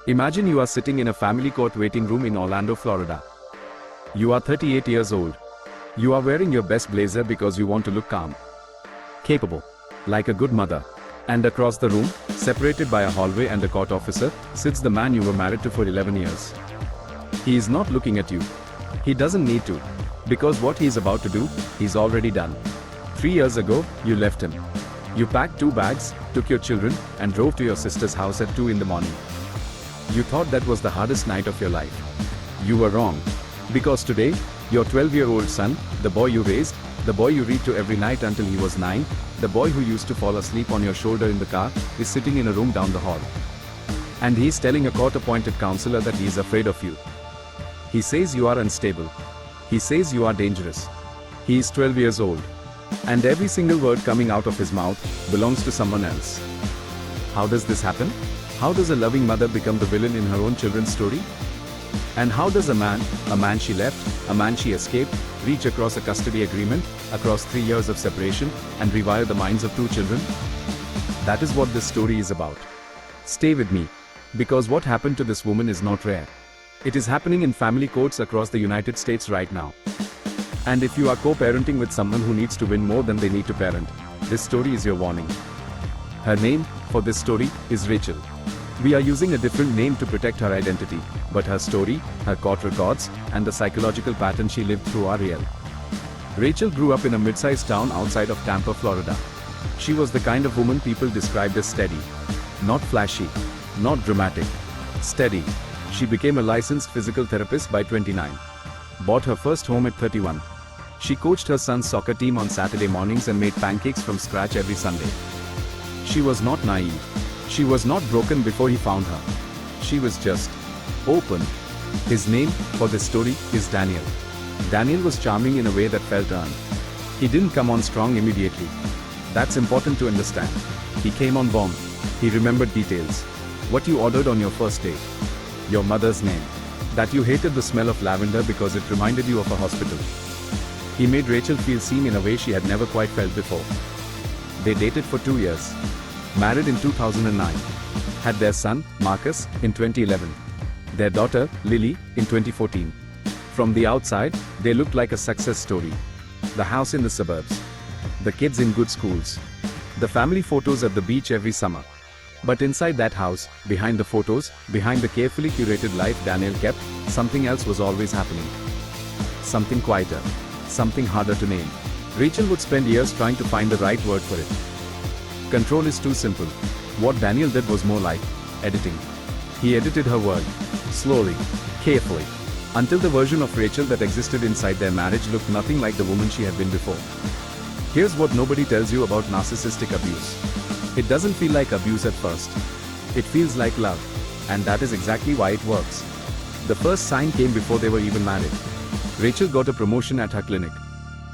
Imagine you are sitting in a family court waiting room in Orlando, Florida. You are 38 years old. You are wearing your best blazer because you want to look calm, capable, like a good mother. And across the room, separated by a hallway and a court officer, sits the man you were married to for 11 years. He is not looking at you. He doesn't need to. Because what he is about to do, he's already done. 3 years ago, you left him. You packed 2 bags, took your children, and drove to your sister's house at 2 in the morning. You thought that was the hardest night of your life. You were wrong. Because today, your 12-year-old son, the boy you raised, the boy you read to every night until he was 9, the boy who used to fall asleep on your shoulder in the car, is sitting in a room down the hall. And he's telling a court-appointed counselor that he is afraid of you. He says you are unstable. He says you are dangerous. He is 12 years old. And every single word coming out of his mouth belongs to someone else. How does this happen? How does a loving mother become the villain in her own children's story? And how does a man she left, a man she escaped, reach across a custody agreement, across 3 years of separation, and rewire the minds of 2 children? That is what this story is about. Stay with me. Because what happened to this woman is not rare. It is happening in family courts across the United States right now. And if you are co-parenting with someone who needs to win more than they need to parent, this story is your warning. Her name, for this story, is Rachel. We are using a different name to protect her identity, but her story, her court records, and the psychological pattern she lived through are real. Rachel grew up in a mid-sized town outside of Tampa, Florida. She was the kind of woman people described as steady. Not flashy. Not dramatic. Steady. She became a licensed physical therapist by 29. Bought her first home at 31. She coached her son's soccer team on Saturday mornings and made pancakes from scratch every Sunday. She was not naive. She was not broken before he found her. She was just open. His name, for this story, is Daniel. Daniel was charming in a way that felt earned. He didn't come on strong immediately. That's important to understand. He came on warm. He remembered details. What you ordered on your first date. Your mother's name. That you hated the smell of lavender because it reminded you of a hospital. He made Rachel feel seen in a way she had never quite felt before. They dated for 2 years. Married in 2009. Had their son, Marcus, in 2011. Their daughter, Lily, in 2014. From the outside, they looked like a success story. The house in the suburbs. The kids in good schools. The family photos at the beach every summer. But inside that house, behind the photos, behind the carefully curated life Daniel kept, something else was always happening. Something quieter. Something harder to name. Rachel would spend years trying to find the right word for it. Control is too simple. What Daniel did was more like editing. He edited her word. Slowly. Carefully. Until the version of Rachel that existed inside their marriage looked nothing like the woman she had been before. Here's what nobody tells you about narcissistic abuse. It doesn't feel like abuse at first. It feels like love. And that is exactly why it works. The first sign came before they were even married. Rachel got a promotion at her clinic.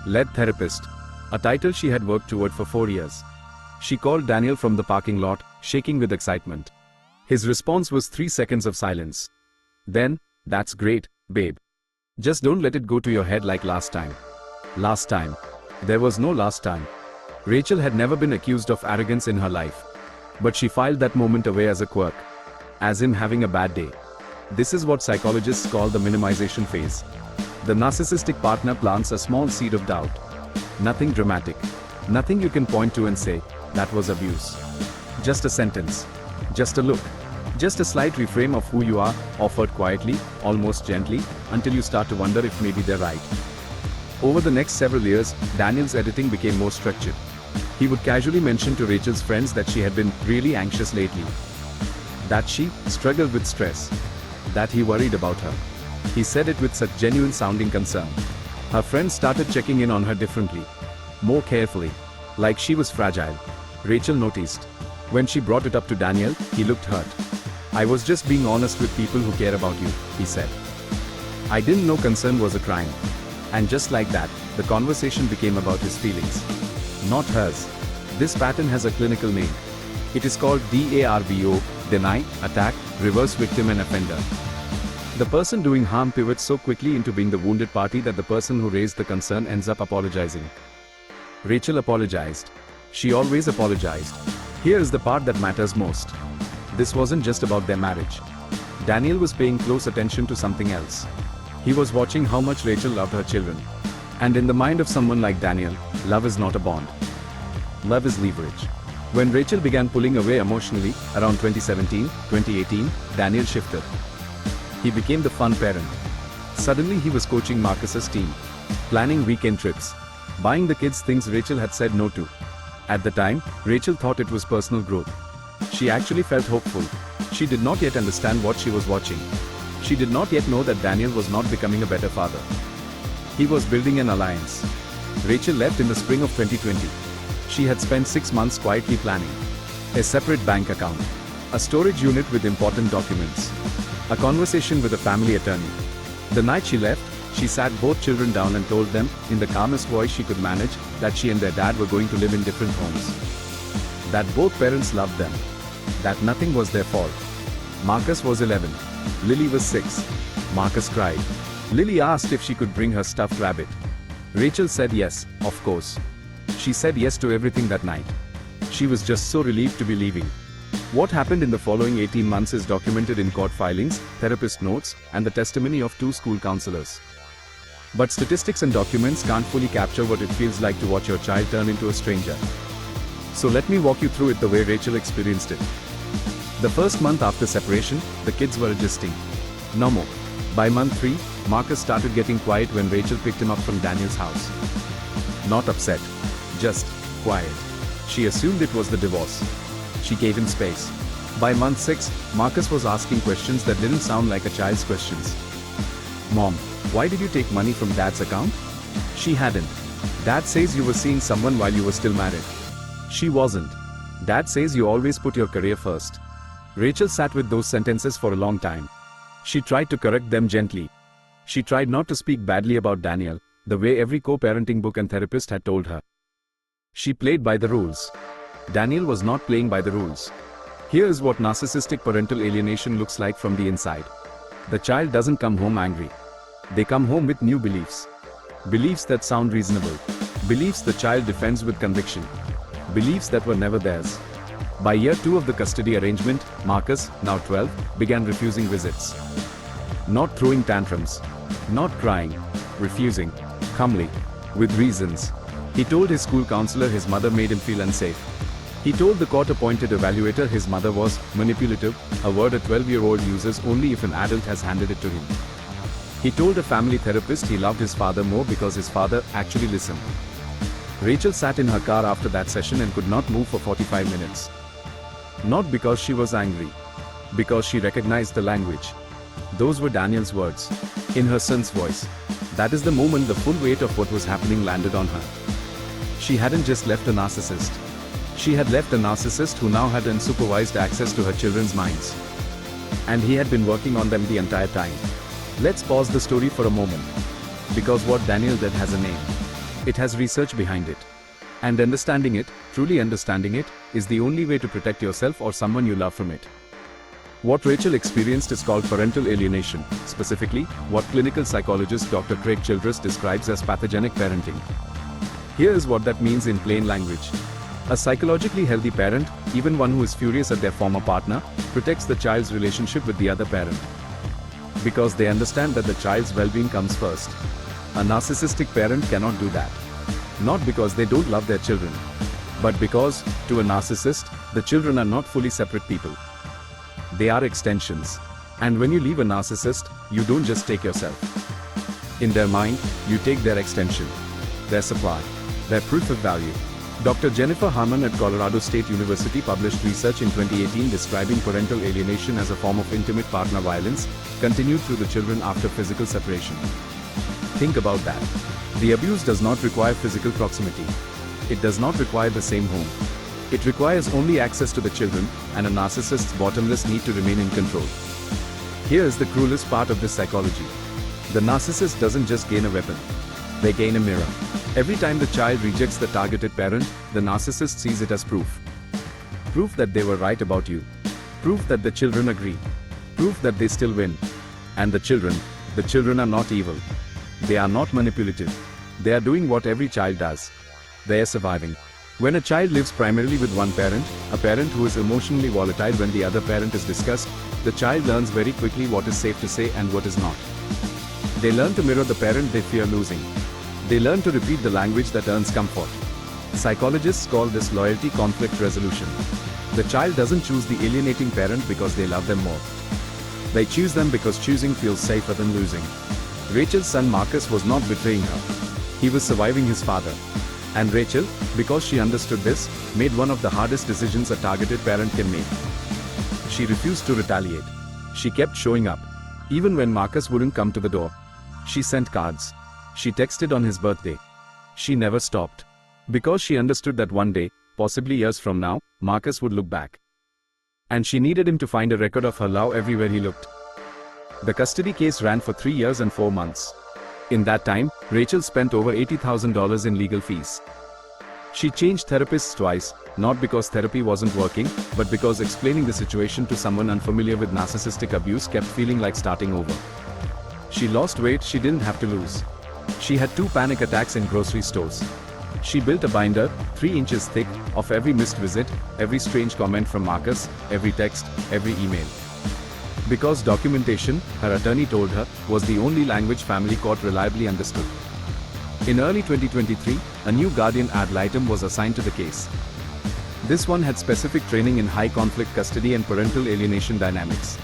Lead therapist. A title she had worked toward for 4 years. She called Daniel from the parking lot, shaking with excitement. His response was 3 seconds of silence. Then, "That's great, babe. Just don't let it go to your head like last time." Last time. There was no last time. Rachel had never been accused of arrogance in her life. But she filed that moment away as a quirk. As him having a bad day. This is what psychologists call the minimization phase. The narcissistic partner plants a small seed of doubt. Nothing dramatic. Nothing you can point to and say, "That was abuse." Just a sentence. Just a look. Just a slight reframe of who you are, offered quietly, almost gently, until you start to wonder if maybe they're right. Over the next several years, Daniel's editing became more structured. He would casually mention to Rachel's friends that she had been really anxious lately. That she struggled with stress. That he worried about her. He said it with such genuine sounding concern. Her friends started checking in on her differently. More carefully. Like she was fragile. Rachel noticed. When she brought it up to Daniel, he looked hurt. "I was just being honest with people who care about you," he said. "I didn't know concern was a crime." And just like that, the conversation became about his feelings. Not hers. This pattern has a clinical name. It is called DARVO, deny, attack, reverse victim and offender. The person doing harm pivots so quickly into being the wounded party that the person who raised the concern ends up apologizing. Rachel apologized. She always apologized. Here is the part that matters most. This wasn't just about their marriage. Daniel was paying close attention to something else. He was watching how much Rachel loved her children. And in the mind of someone like Daniel, love is not a bond. Love is leverage. When Rachel began pulling away emotionally, around 2017-2018, Daniel shifted. He became the fun parent. Suddenly he was coaching Marcus's team, planning weekend trips, buying the kids things Rachel had said no to. At the time, Rachel thought it was personal growth. She actually felt hopeful. She did not yet understand what she was watching. She did not yet know that Daniel was not becoming a better father. He was building an alliance. Rachel left in the spring of 2020. She had spent 6 months quietly planning a separate bank account, a storage unit with important documents, a conversation with a family attorney. The night she left, she sat both children down and told them, in the calmest voice she could manage, that she and their dad were going to live in different homes. That both parents loved them. That nothing was their fault. Marcus was 11. Lily was 6. Marcus cried. Lily asked if she could bring her stuffed rabbit. Rachel said yes, of course. She said yes to everything that night. She was just so relieved to be leaving. What happened in the following 18 months is documented in court filings, therapist notes, and the testimony of 2 school counselors. But statistics and documents can't fully capture what it feels like to watch your child turn into a stranger. So let me walk you through it the way Rachel experienced it. The first month after separation, the kids were adjusting. No more. By month 3, Marcus started getting quiet when Rachel picked him up from Daniel's house. Not upset. Just quiet. She assumed it was the divorce. She gave him space. By month 6, Marcus was asking questions that didn't sound like a child's questions. Mom, why did you take money from Dad's account? She hadn't. Dad says you were seeing someone while you were still married. She wasn't. Dad says you always put your career first. Rachel sat with those sentences for a long time. She tried to correct them gently. She tried not to speak badly about Daniel, the way every co-parenting book and therapist had told her. She played by the rules. Daniel was not playing by the rules. Here is what narcissistic parental alienation looks like from the inside. The child doesn't come home angry. They come home with new beliefs. Beliefs that sound reasonable. Beliefs the child defends with conviction. Beliefs that were never theirs. By year 2 of the custody arrangement, Marcus, now 12, began refusing visits. Not throwing tantrums. Not crying. Refusing. Calmly. With reasons. He told his school counselor his mother made him feel unsafe. He told the court-appointed evaluator his mother was manipulative, a word a 12-year-old uses only if an adult has handed it to him. He told a family therapist he loved his father more because his father actually listened. Rachel sat in her car after that session and could not move for 45 minutes. Not because she was angry. Because she recognized the language. Those were Daniel's words. In her son's voice. That is the moment the full weight of what was happening landed on her. She hadn't just left a narcissist. She had left a narcissist who now had unsupervised access to her children's minds. And he had been working on them the entire time. Let's pause the story for a moment. Because what Daniel did has a name. It has research behind it. And understanding it, truly understanding it, is the only way to protect yourself or someone you love from it. What Rachel experienced is called parental alienation, specifically, what clinical psychologist Dr. Craig Childress describes as pathogenic parenting. Here is what that means in plain language. A psychologically healthy parent, even one who is furious at their former partner, protects the child's relationship with the other parent. Because they understand that the child's well-being comes first. A narcissistic parent cannot do that. Not because they don't love their children, but because, to a narcissist, the children are not fully separate people. They are extensions. And when you leave a narcissist, you don't just take yourself. In their mind, you take their extension, their supply, their proof of value. Dr. Jennifer Harmon at Colorado State University published research in 2018 describing parental alienation as a form of intimate partner violence, continued through the children after physical separation. Think about that. The abuse does not require physical proximity. It does not require the same home. It requires only access to the children, and a narcissist's bottomless need to remain in control. Here is the cruelest part of this psychology. The narcissist doesn't just gain a weapon. They gain a mirror. Every time the child rejects the targeted parent, the narcissist sees it as proof. Proof that they were right about you. Proof that the children agree. Proof that they still win. And the children are not evil. They are not manipulative. They are doing what every child does. They are surviving. When a child lives primarily with one parent, a parent who is emotionally volatile when the other parent is discussed, the child learns very quickly what is safe to say and what is not. They learn to mirror the parent they fear losing. They learn to repeat the language that earns comfort. Psychologists call this loyalty conflict resolution. The child doesn't choose the alienating parent because they love them more. They choose them because choosing feels safer than losing. Rachel's son Marcus was not betraying her. He was surviving his father. And Rachel, because she understood this, made one of the hardest decisions a targeted parent can make. She refused to retaliate. She kept showing up. Even when Marcus wouldn't come to the door. She sent cards. She texted on his birthday. She never stopped. Because she understood that one day, possibly years from now, Marcus would look back. And she needed him to find a record of her love everywhere he looked. The custody case ran for 3 years and 4 months. In that time, Rachel spent over $80,000 in legal fees. She changed therapists twice, not because therapy wasn't working, but because explaining the situation to someone unfamiliar with narcissistic abuse kept feeling like starting over. She lost weight she didn't have to lose. She had 2 panic attacks in grocery stores. She built a binder, 3 inches thick, of every missed visit, every strange comment from Marcus, every text, every email. Because documentation, her attorney told her, was the only language family court reliably understood. In early 2023, a new guardian ad litem was assigned to the case. This one had specific training in high-conflict custody and parental alienation dynamics.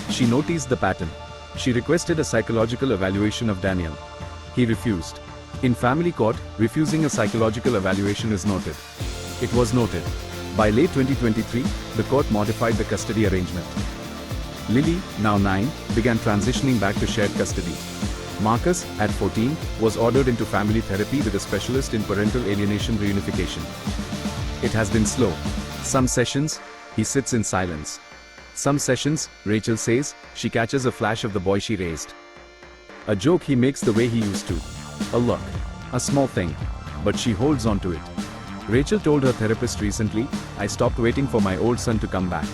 She noticed the pattern. She requested a psychological evaluation of Daniel. He refused. In family court, refusing a psychological evaluation is noted. It was noted. By late 2023, the court modified the custody arrangement. Lily, now 9, began transitioning back to shared custody. Marcus, at 14, was ordered into family therapy with a specialist in parental alienation reunification. It has been slow. Some sessions, he sits in silence. Some sessions, Rachel says, she catches a flash of the boy she raised. A joke he makes the way he used to. A look. A small thing. But she holds on to it. Rachel told her therapist recently, "I stopped waiting for my old son to come back.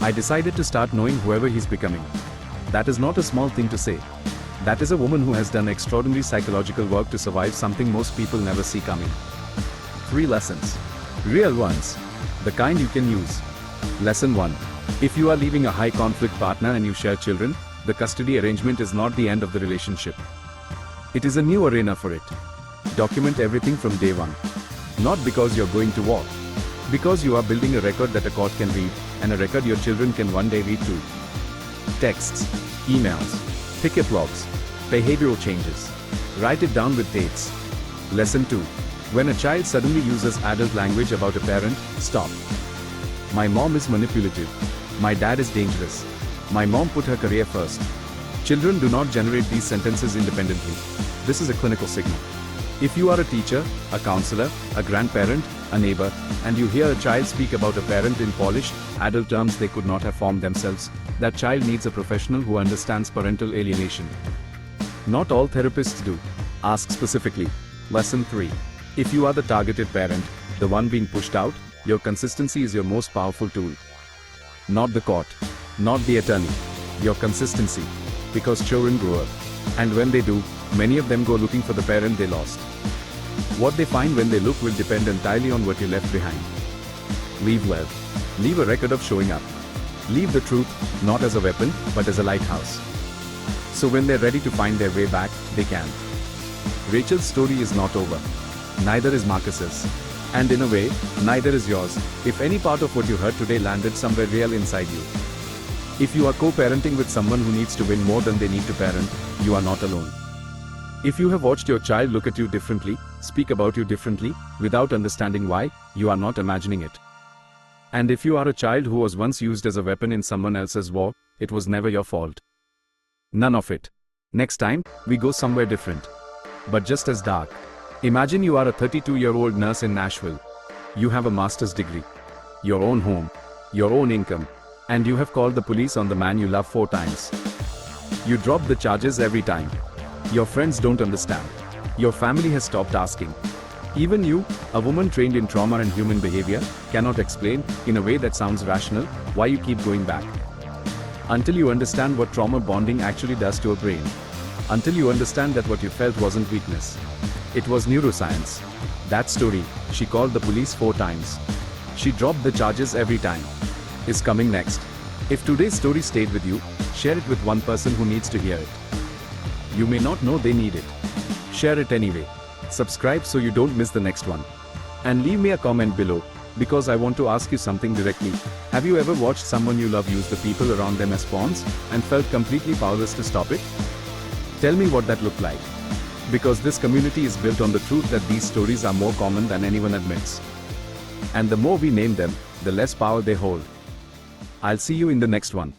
I decided to start knowing whoever he's becoming." That is not a small thing to say. That is a woman who has done extraordinary psychological work to survive something most people never see coming. 3 lessons. Real ones. The kind you can use. Lesson 1. If you are leaving a high-conflict partner and you share children, the custody arrangement is not the end of the relationship. It is a new arena for it. Document everything from day one. Not because you're going to war. Because you are building a record that a court can read, and a record your children can one day read too. Texts, emails, picket logs, behavioral changes. Write it down with dates. Lesson 2. When a child suddenly uses adult language about a parent, stop. My mom is manipulative. My dad is dangerous. My mom put her career first. Children do not generate these sentences independently. This is a clinical signal. If you are a teacher, a counselor, a grandparent, a neighbor, and you hear a child speak about a parent in polished, adult terms they could not have formed themselves, that child needs a professional who understands parental alienation. Not all therapists do. Ask specifically. Lesson 3. If you are the targeted parent, the one being pushed out, your consistency is your most powerful tool. Not the court. Not the attorney. Your consistency. Because children grow up. And when they do, many of them go looking for the parent they lost. What they find when they look will depend entirely on what you left behind. Leave well. Leave a record of showing up. Leave the truth, not as a weapon, but as a lighthouse. So when they're ready to find their way back, they can. Rachel's story is not over. Neither is Marcus's. And in a way, neither is yours, if any part of what you heard today landed somewhere real inside you. If you are co-parenting with someone who needs to win more than they need to parent, you are not alone. If you have watched your child look at you differently, speak about you differently, without understanding why, you are not imagining it. And if you are a child who was once used as a weapon in someone else's war, it was never your fault. None of it. Next time, we go somewhere different. But just as dark. Imagine you are a 32-year-old nurse in Nashville. You have a master's degree. Your own home. Your own income. And you have called the police on the man you love 4 times. You drop the charges every time. Your friends don't understand. Your family has stopped asking. Even you, a woman trained in trauma and human behavior, cannot explain, in a way that sounds rational, why you keep going back. Until you understand what trauma bonding actually does to a brain. Until you understand that what you felt wasn't weakness. It was neuroscience. That story, she called the police 4 times. She dropped the charges every time. Is coming next. If today's story stayed with you, share it with one person who needs to hear it. You may not know they need it. Share it anyway. Subscribe so you don't miss the next one. And leave me a comment below, because I want to ask you something directly. Have you ever watched someone you love use the people around them as pawns, and felt completely powerless to stop it? Tell me what that looked like. Because this community is built on the truth that these stories are more common than anyone admits. And the more we name them, the less power they hold. I'll see you in the next one.